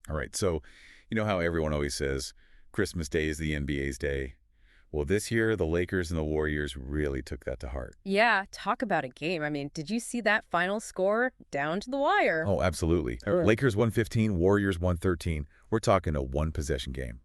All right, so you know how everyone always says Christmas Day is the NBA's day? Well, this year, the Lakers and the Warriors really took that to heart. Yeah, talk about a game. I mean, did you see that final score down to the wire? Oh, absolutely. Lakers 115, Warriors 113. We're talking a one-possession game.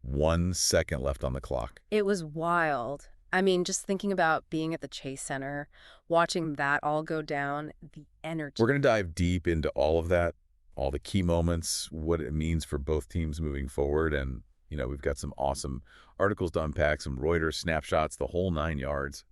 1 second left on the clock. It was wild. I mean, just thinking about being at the Chase Center, watching that all go down, the energy. We're going to dive deep into all of that, all the key moments, what it means for both teams moving forward, and we've got some awesome articles to unpack, some Reuters snapshots, the whole 9 yards.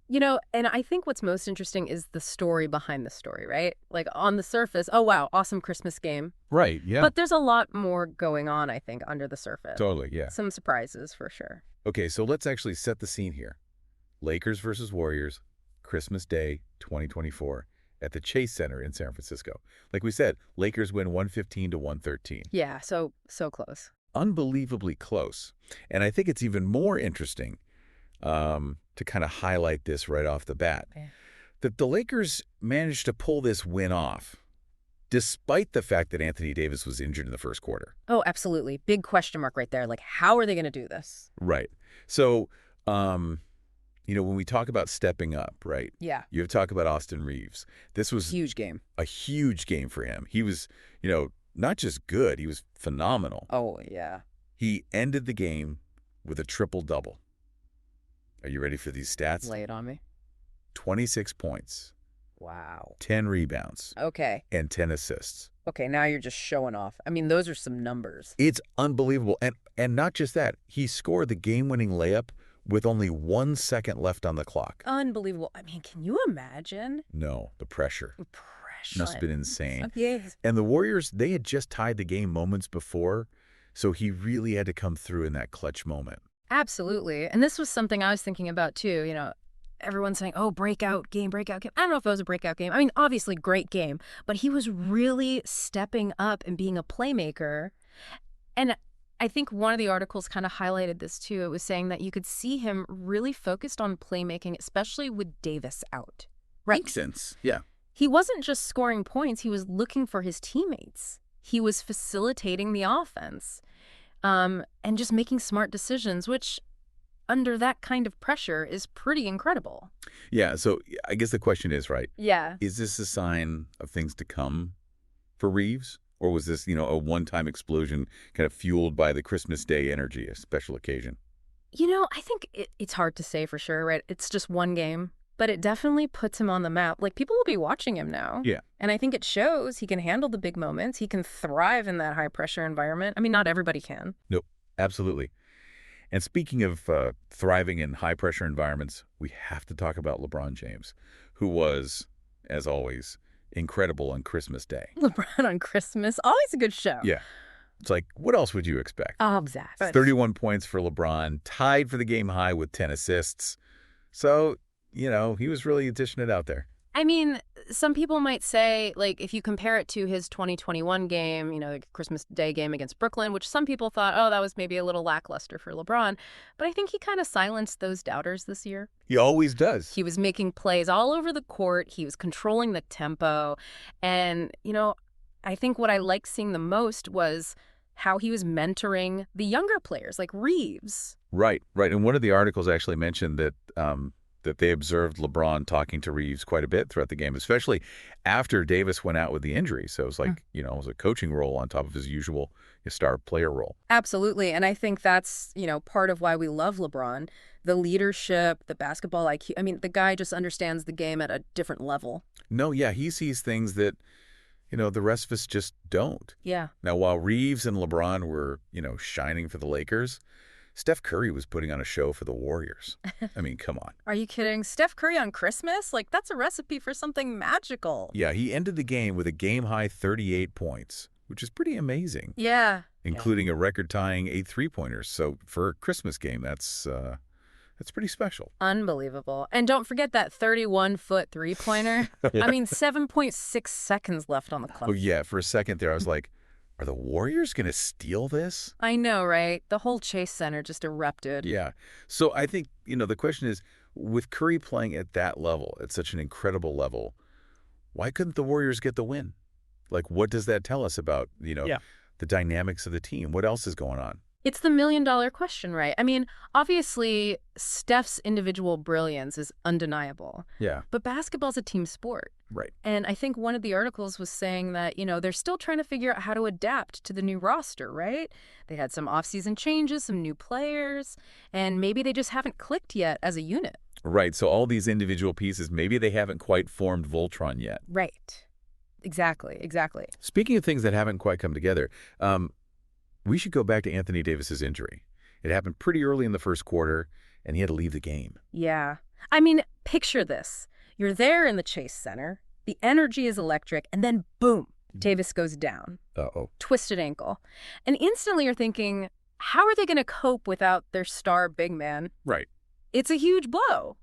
And I think what's most interesting is the story behind the story, right? Like on the surface, oh, wow, awesome Christmas game. Right, yeah. But there's a lot more going on, I think, under the surface. Totally, yeah. Some surprises for sure. Okay, so let's actually set the scene here. Lakers versus Warriors, Christmas Day 2024 at the Chase Center in San Francisco. Like we said, Lakers win 115 to 113. Yeah, so close. Unbelievably close. And I think it's even more interesting to kind of highlight this right off the bat, that the Lakers managed to pull this win off, despite the fact that Anthony Davis was injured in the first quarter. Oh, absolutely. Big question mark right there. Like, how are they going to do this? Right. So, when we talk about stepping up, right? Yeah. You talk about Austin Reeves. This was Huge game. a huge game for him. He was, not just good, he was phenomenal. Oh, yeah. He ended the game with a triple-double. Are you ready for these stats? Lay it on me. 26 points. Wow. 10 rebounds. Okay. And 10 assists. Okay, now you're just showing off. I mean, those are some numbers. It's unbelievable. And not just that. He scored the game-winning layup with only 1 second left on the clock. Unbelievable. I mean, can you imagine? No, the pressure. Must have been insane. Yes. And the Warriors, they had just tied the game moments before, so he really had to come through in that clutch moment. Absolutely. And this was something I was thinking about, too. Everyone's saying, oh, breakout game. I don't know if it was a breakout game. I mean, obviously, great game. But he was really stepping up and being a playmaker. And I think one of the articles kind of highlighted this, too. It was saying that you could see him really focused on playmaking, especially with Davis out. Right. Makes sense. Yeah. He wasn't just scoring points. He was looking for his teammates. He was facilitating the offense and just making smart decisions, which under that kind of pressure is pretty incredible. Yeah, so I guess the question is, right? Yeah. Is this a sign of things to come for Reeves? Or was this, a one-time explosion kind of fueled by the Christmas Day energy, a special occasion? I think it's hard to say for sure, right? It's just one game. But it definitely puts him on the map. Like, people will be watching him now. Yeah. And I think it shows he can handle the big moments. He can thrive in that high-pressure environment. I mean, not everybody can. Nope, absolutely. And speaking of thriving in high-pressure environments, we have to talk about LeBron James, who was, as always, incredible on Christmas Day. LeBron on Christmas, always a good show. Yeah. It's like, what else would you expect? Obsessed. 31 points for LeBron, tied for the game high with 10 assists. So, he was really dishing it out there. I mean, some people might say, like, if you compare it to his 2021 game, the Christmas Day game against Brooklyn, which some people thought, oh, that was maybe a little lackluster for LeBron. But I think he kind of silenced those doubters this year. He always does. He was making plays all over the court. He was controlling the tempo. And, I think what I liked seeing the most was how he was mentoring the younger players, like Reeves. Right. And one of the articles actually mentioned that that they observed LeBron talking to Reeves quite a bit throughout the game, especially after Davis went out with the injury. So it was like, it was a coaching role on top of his usual star player role. Absolutely. And I think that's, part of why we love LeBron. The leadership, the basketball IQ. I mean, the guy just understands the game at a different level. No, yeah, he sees things that, the rest of us just don't. Yeah. Now, while Reeves and LeBron were, shining for the Lakers, Steph Curry was putting on a show for the Warriors. I mean, come on. Are you kidding? Steph Curry on Christmas? Like, that's a recipe for something magical. Yeah, he ended the game with a game-high 38 points, which is pretty amazing. Yeah. Including a record-tying 8 three-pointers. So for a Christmas game, that's pretty special. Unbelievable. And don't forget that 31-foot three-pointer. I mean, 7.6 seconds left on the clock. Oh, yeah. For a second there, I was like, are the Warriors going to steal this? I know, right? The whole Chase Center just erupted. Yeah. So I think, the question is, with Curry playing at that level, at such an incredible level, why couldn't the Warriors get the win? Like, what does that tell us about, the the dynamics of the team? What else is going on? It's the million-dollar question, right? I mean, obviously, Steph's individual brilliance is undeniable. Yeah. But basketball's a team sport. Right. And I think one of the articles was saying that, they're still trying to figure out how to adapt to the new roster, right? They had some off-season changes, some new players, and maybe they just haven't clicked yet as a unit. Right. So all these individual pieces, maybe they haven't quite formed Voltron yet. Right. Exactly. Speaking of things that haven't quite come together, we should go back to Anthony Davis's injury. It happened pretty early in the first quarter, and he had to leave the game. Yeah. I mean, picture this. You're there in the Chase Center. The energy is electric, and then boom, Davis goes down. Uh-oh. Twisted ankle. And instantly you're thinking, how are they going to cope without their star big man? Right. It's a huge blow.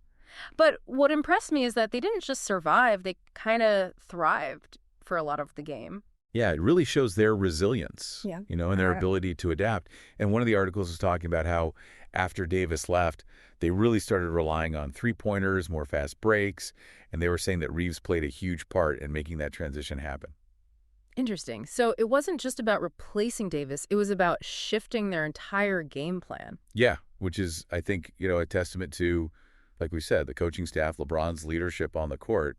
But what impressed me is that they didn't just survive, they kind of thrived for a lot of the game. Yeah, it really shows their resilience, Yeah. And their ability to adapt. And one of the articles was talking about how after Davis left, they really started relying on three-pointers, more fast breaks, and they were saying that Reeves played a huge part in making that transition happen. Interesting. So it wasn't just about replacing Davis, it was about shifting their entire game plan. Yeah, which is, I think, a testament to, like we said, the coaching staff, LeBron's leadership on the court.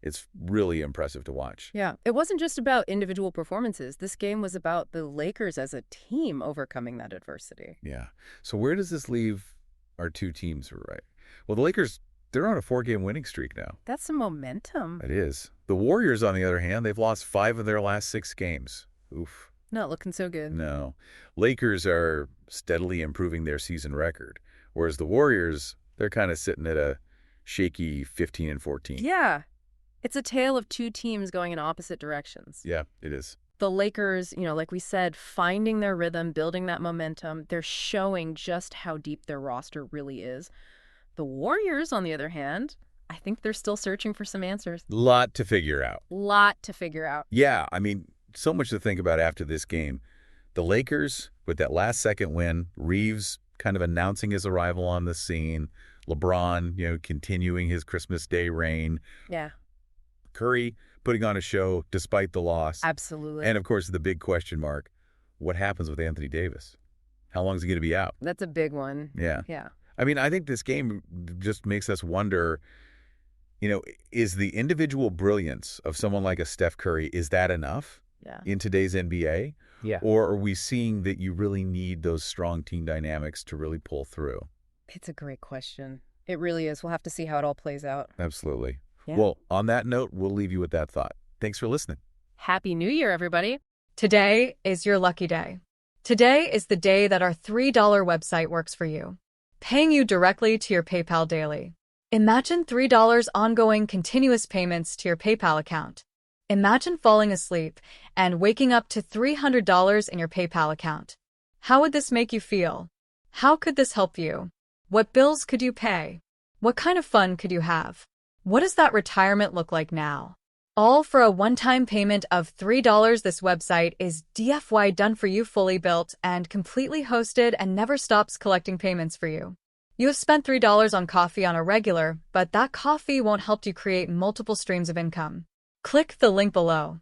It's really impressive to watch. Yeah, it wasn't just about individual performances. This game was about the Lakers as a team overcoming that adversity. Yeah. So where does this leave our two teams, right? Well, the Lakers, they're on a 4-game winning streak now. That's some momentum. It is. The Warriors, on the other hand, they've lost 5 of their last 6 games. Oof. Not looking so good. No. Lakers are steadily improving their season record, whereas the Warriors, they're kind of sitting at a shaky 15-14. Yeah. It's a tale of two teams going in opposite directions. Yeah, it is. The Lakers, like we said, finding their rhythm, building that momentum, they're showing just how deep their roster really is. The Warriors, on the other hand, I think they're still searching for some answers. Lot to figure out. Yeah, I mean, so much to think about after this game. The Lakers, with that last-second win, Reeves kind of announcing his arrival on the scene, LeBron, continuing his Christmas Day reign. Yeah. Curry putting on a show despite the loss. Absolutely. And, of course, the big question mark, what happens with Anthony Davis? How long is he going to be out? That's a big one. Yeah. Yeah. I mean, I think this game just makes us wonder, is the individual brilliance of someone like a Steph Curry, is that enough in today's NBA? Yeah. Or are we seeing that you really need those strong team dynamics to really pull through? It's a great question. It really is. We'll have to see how it all plays out. Absolutely. Yeah. Well, on that note, we'll leave you with that thought. Thanks for listening. Happy New Year, everybody. Today is your lucky day. Today is the day that our $3 website works for you, paying you directly to your PayPal daily. Imagine $3 ongoing continuous payments to your PayPal account. Imagine falling asleep and waking up to $300 in your PayPal account. How would this make you feel? How could this help you? What bills could you pay? What kind of fun could you have? What does that retirement look like now? All for a one-time payment of $3. This website is DFY done for you, fully built and completely hosted, and never stops collecting payments for you. You have spent $3 on coffee on a regular, but that coffee won't help you create multiple streams of income. Click the link below.